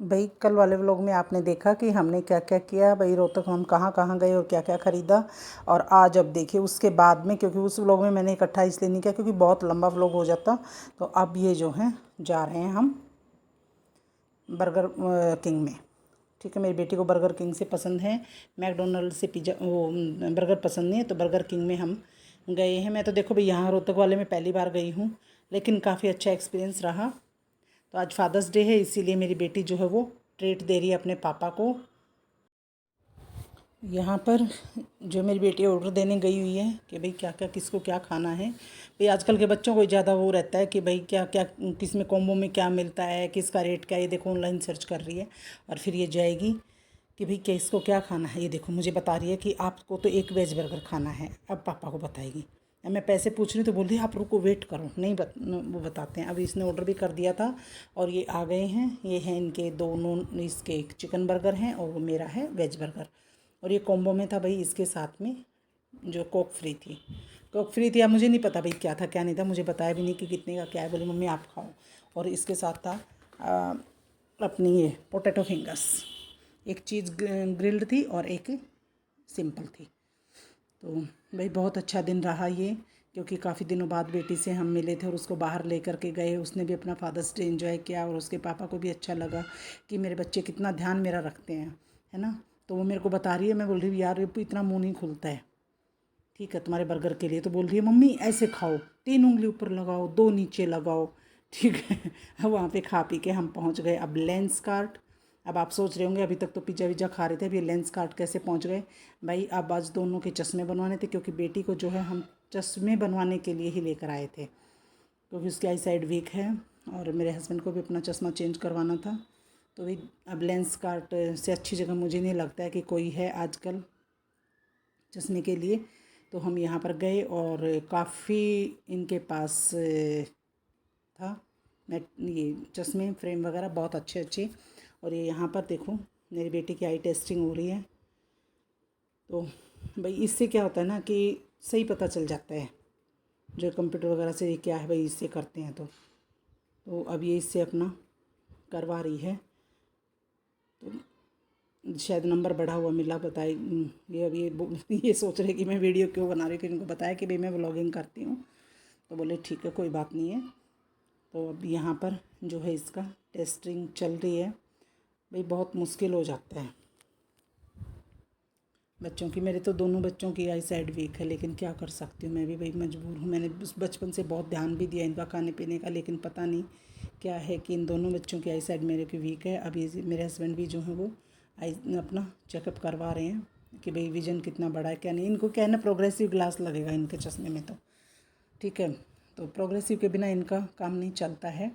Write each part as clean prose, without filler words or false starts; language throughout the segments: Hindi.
भाई कल वाले व्लॉग में आपने देखा कि हमने क्या क्या किया, भाई रोहतक हम कहाँ कहाँ गए और क्या क्या ख़रीदा। और आज अब देखिए उसके बाद में, क्योंकि उस व्लॉग में मैंने इकट्ठा इसलिए नहीं किया क्योंकि बहुत लंबा व्लॉग हो जाता। तो अब ये जो है जा रहे हैं हम बर्गर किंग में। ठीक है, मेरी बेटी को बर्गर किंग से पसंद है, मैकडोनल्ड से पिज़्ज़ा वो बर्गर पसंद नहीं है, तो बर्गर किंग में हम गए हैं। मैं तो देखो भाई यहाँ रोहतक वाले में पहली बार गई हूँ, लेकिन काफ़ी अच्छा एक्सपीरियंस रहा। तो आज फादर्स डे है, इसीलिए मेरी बेटी जो है वो ट्रीट दे रही है अपने पापा को। यहाँ पर जो मेरी बेटी ऑर्डर देने गई हुई है कि भाई क्या क्या किसको क्या खाना है। भाई आजकल के बच्चों को ज़्यादा वो रहता है कि भाई क्या क्या किस में कॉम्बो में क्या मिलता है, किसका रेट क्या है। ये देखो ऑनलाइन सर्च कर रही है और फिर ये जाएगी कि भाई किसको क्या खाना है। ये देखो मुझे बता रही है कि आपको तो एक वेज बर्गर खाना है, अब पापा को बताएगी। अब मैं पैसे पूछ रही हूँ तो बोल रही है आप रुको वेट करो, नहीं वो बताते हैं। अभी इसने ऑर्डर भी कर दिया था और ये आ गए हैं। ये हैं इनके दोनों, इसके एक चिकन बर्गर हैं और वो मेरा है वेज बर्गर। और ये कॉम्बो में था भाई इसके साथ में जो कोक फ्री थी। कोक फ्री थी, अब मुझे नहीं पता भाई क्या था क्या नहीं था, मुझे बताया भी नहीं कि कितने का क्या है। बोली मम्मी आप खाओ। और इसके साथ था अपनी ये पोटैटो फिंगर्स, एक चीज़ ग्रिल्ड थी और एक सिंपल थी। तो भाई बहुत अच्छा दिन रहा ये, क्योंकि काफ़ी दिनों बाद बेटी से हम मिले थे और उसको बाहर लेकर के गए। उसने भी अपना फादर्स डे एंजॉय किया और उसके पापा को भी अच्छा लगा कि मेरे बच्चे कितना ध्यान मेरा रखते हैं, है ना। तो वो मेरे को बता रही है, मैं बोल रही हूँ यार ये इतना मुँह नहीं खुलता है, ठीक है तुम्हारे बर्गर के लिए। तो बोल रही है मम्मी ऐसे खाओ, 3 उंगली ऊपर लगाओ 2 नीचे लगाओ, ठीक है। अब वहाँ पे खा पी के हम पहुँच गए अब लेंस कार्ट। अब आप सोच रहे होंगे अभी तक तो पिज्ज़ा विज़्ज़ा खा रहे थे, अभी लेंस कार्ट कैसे पहुँच गए। भाई अब आज दोनों के चश्मे बनवाने थे, क्योंकि बेटी को जो है हम चश्मे बनवाने के लिए ही लेकर आए थे, क्योंकि उसकी आई साइड वीक है और मेरे हस्बैंड को भी अपना चश्मा चेंज करवाना था। तो भाई अब लेंस कार्ट से अच्छी जगह मुझे नहीं लगता है कि कोई है आजकल चश्मे के लिए। तो हम यहाँ पर गए और काफ़ी इनके पास था मैं ये चश्मे फ्रेम वगैरह बहुत अच्छे अच्छे। और ये यहाँ पर देखो मेरी बेटी की आई टेस्टिंग हो रही है। तो भाई इससे क्या होता है ना कि सही पता चल जाता है, जो कंप्यूटर वगैरह से क्या है भाई इससे करते हैं। तो अब ये इससे अपना करवा रही है। तो शायद नंबर बढ़ा हुआ मिला, बताए ये अब ये सोच रहे कि मैं वीडियो क्यों बना रही हूँ, कि इनको बताया कि भाई मैं व्लॉगिंग करती हूँ। तो बोले ठीक है कोई बात नहीं है। तो अब यहाँ पर जो है इसका टेस्टिंग चल रही है। भाई बहुत मुश्किल हो जाता है बच्चों की। मेरे तो दोनों बच्चों की आई साइड वीक है, लेकिन क्या कर सकती हूँ मैं भी भाई मजबूर हूँ। मैंने बचपन से बहुत ध्यान भी दिया इनका खाने पीने का, लेकिन पता नहीं क्या है कि इन दोनों बच्चों की आई साइड मेरे की वीक है। अभी मेरे हस्बैंड भी जो है वो आई अपना चेकअप करवा रहे हैं कि भाई विजन कितना बड़ा है क्या नहीं। इनको क्या है ना प्रोग्रेसिव ग्लास लगेगा इनके चश्मे में, तो ठीक है। तो प्रोग्रेसिव के बिना इनका काम नहीं चलता है,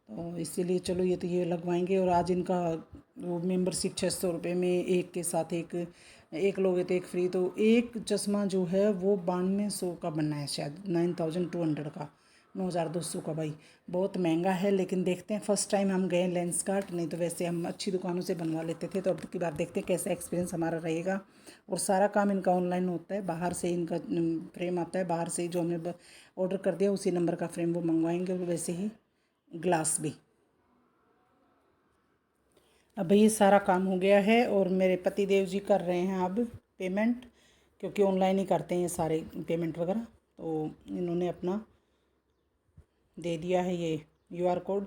तो इसीलिए चलो ये लगवाएंगे। और आज इनका वो मेंबरशिप 600 रुपये में एक के साथ एक लोगे तो एक फ्री। तो एक चश्मा जो है वो 9200 का बनना है, शायद 9200 का, 9200 का। भाई बहुत महंगा है, लेकिन देखते हैं। फर्स्ट टाइम हम गए लेंस कार्ट, नहीं तो वैसे हम अच्छी दुकानों से बनवा लेते थे। तो अब की बार देखते हैं कैसा एक्सपीरियंस हमारा रहेगा। और सारा काम इनका ऑनलाइन होता है, बाहर से इनका फ्रेम आता है, बाहर से ही जो हमने ऑर्डर कर दिया उसी नंबर का फ्रेम वो मंगवाएंगे, और वैसे ही ग्लास भी। अब ये सारा काम हो गया है और मेरे पति देव जी कर रहे हैं अब पेमेंट, क्योंकि ऑनलाइन ही करते हैं ये सारे पेमेंट वगैरह। तो इन्होंने अपना दे दिया है ये QR कोड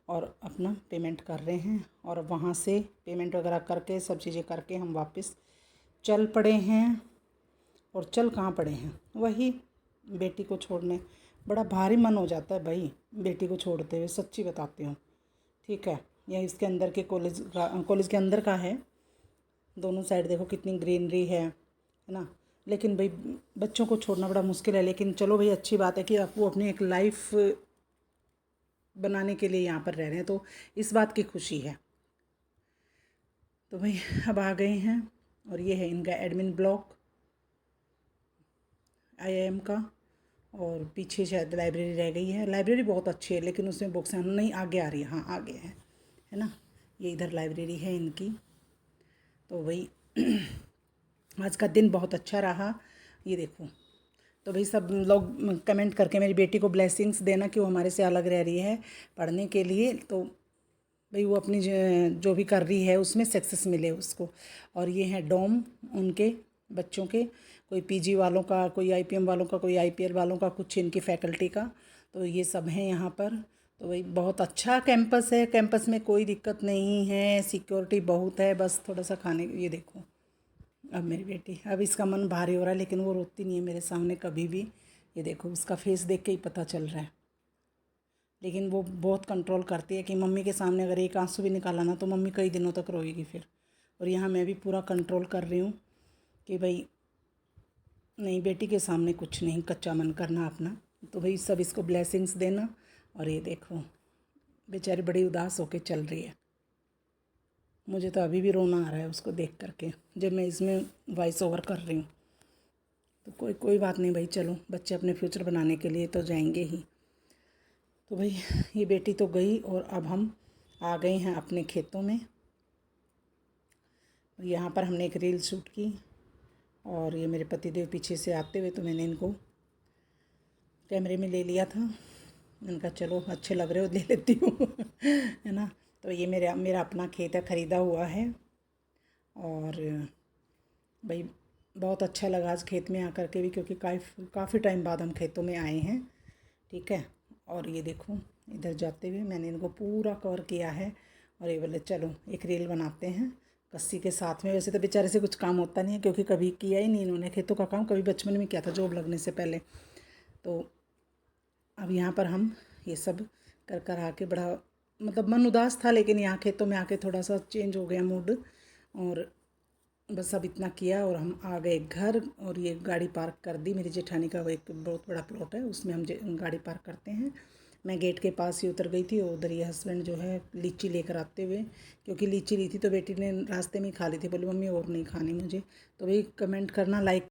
और अपना पेमेंट कर रहे हैं। और वहाँ से पेमेंट वगैरह करके सब चीज़ें करके हम वापस चल पड़े हैं। और चल कहाँ पड़े हैं, वही बेटी को छोड़ने। बड़ा भारी मन हो जाता है भाई बेटी को छोड़ते हुए, सच्ची बताती हूँ, ठीक है। यह इसके अंदर के कॉलेज के अंदर का है। दोनों साइड देखो कितनी ग्रीनरी है ना। लेकिन भाई बच्चों को छोड़ना बड़ा मुश्किल है, लेकिन चलो भाई अच्छी बात है कि आप वो अपनी एक लाइफ बनाने के लिए यहाँ पर रह रहे हैं, तो इस बात की खुशी है। तो भाई अब आ गए हैं और ये है इनका एडमिन ब्लॉक IIM का। और पीछे शायद लाइब्रेरी रह गई है। लाइब्रेरी बहुत अच्छी है, लेकिन उसमें बुक्स हैं नहीं, आगे आ रही है, हाँ आगे है ना। ये इधर लाइब्रेरी है इनकी। तो भाई आज का दिन बहुत अच्छा रहा, ये देखो। तो भाई सब लोग कमेंट करके मेरी बेटी को ब्लेसिंग्स देना कि वो हमारे से अलग रह रही है पढ़ने के लिए। तो भाई वो अपनी जो भी कर रही है उसमें सक्सेस मिले उसको। और ये हैं डॉम उनके बच्चों के, कोई पीजी वालों का, कोई आईपीएम वालों का, कोई आईपीएल वालों का, कुछ इनकी फैकल्टी का। तो ये सब हैं यहाँ पर। तो भाई बहुत अच्छा कैंपस है, कैंपस में कोई दिक्कत नहीं है, सिक्योरिटी बहुत है, बस थोड़ा सा खाने। ये देखो अब मेरी बेटी, अब इसका मन भारी हो रहा है, लेकिन वो रोती नहीं है मेरे सामने कभी भी। ये देखो उसका फेस देख के ही पता चल रहा है। लेकिन वो बहुत कंट्रोल करती है कि मम्मी के सामने अगर एक आंसू भी निकाला ना तो मम्मी कई दिनों तक रोएगी फिर। और यहाँ मैं भी पूरा कंट्रोल कर रही हूँ कि भाई नहीं, बेटी के सामने कुछ नहीं कच्चा मन करना अपना। तो भाई सब इसको ब्लेसिंग्स देना। और ये देखो बेचारी बड़ी उदास होके चल रही है। मुझे तो अभी भी रोना आ रहा है उसको देख करके, जब मैं इसमें वॉइस ओवर कर रही हूँ। तो कोई बात नहीं भाई, चलो बच्चे अपने फ्यूचर बनाने के लिए तो जाएंगे ही। तो भाई ये बेटी तो गई और अब हम आ गए हैं अपने खेतों में। यहाँ पर हमने एक रील शूट की और ये मेरे पतिदेव पीछे से आते हुए, तो मैंने इनको कैमरे में ले लिया था। मैंने कहा चलो अच्छे लग रहे हो, ले लेती हूँ है ना। तो ये मेरा अपना खेत है, ख़रीदा हुआ है। और भाई बहुत अच्छा लगा आज खेत में आकर के भी, क्योंकि काफ़ी टाइम बाद हम खेतों में आए हैं। ठीक है। और ये देखो इधर जाते हुए मैंने इनको पूरा कवर किया है। और ये बोले चलो एक रील बनाते हैं कस्सी के साथ में। वैसे तो बेचारे से कुछ काम होता नहीं है, क्योंकि कभी किया ही नहीं इन्होंने खेतों का काम, कभी बचपन में किया था जॉब लगने से पहले। तो अब यहाँ पर हम ये सब कर आके बड़ा मतलब मन उदास था, लेकिन यहाँ खेतों में आके थोड़ा सा चेंज हो गया मूड। और बस अब इतना किया और हम आ गए घर। और ये गाड़ी पार्क कर दी, मेरी जेठानी का वो एक बहुत बड़ा प्लॉट है, उसमें हम गाड़ी पार्क करते हैं। मैं गेट के पास ही उतर गई थी और उधर ये हस्बैंड जो है लीची लेकर आते हुए, क्योंकि लीची ली थी तो बेटी ने रास्ते में ही खा ली थी, बोली मम्मी और नहीं खानी मुझे। तो भाई कमेंट करना, लाइक